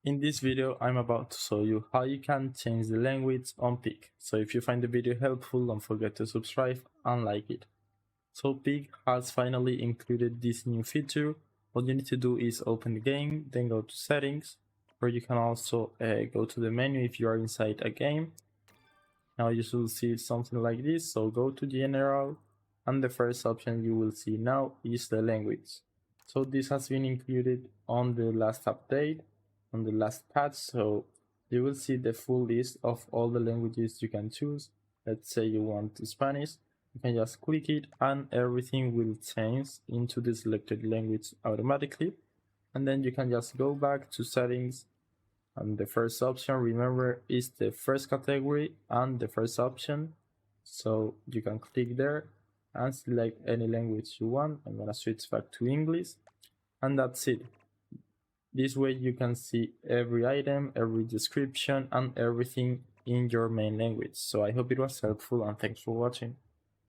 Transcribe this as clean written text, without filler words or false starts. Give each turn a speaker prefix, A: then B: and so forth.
A: In this video, I'm about to show you how you can change the language on Pig. So if you find the video helpful, don't forget to subscribe and like it. So Pig has finally included this new feature. What you need to do is open the game, then go to settings, or you can also go to the menu if you are inside a game. Now you should see something like this, so go to general, and the first option you will see now is the language. So this has been included on the last update, on the last patch, so you will see the full list of all the languages you can choose. Let's say you want Spanish, you can just click it and everything will change into the selected language automatically. And then you can just go back to settings, and the first option, remember, is the first category and the first option. So you can click there and select any language you want. I'm gonna switch back to English, and that's it. This way you can see every item, every description, and everything in your main language. So I hope it was helpful, and thanks for watching.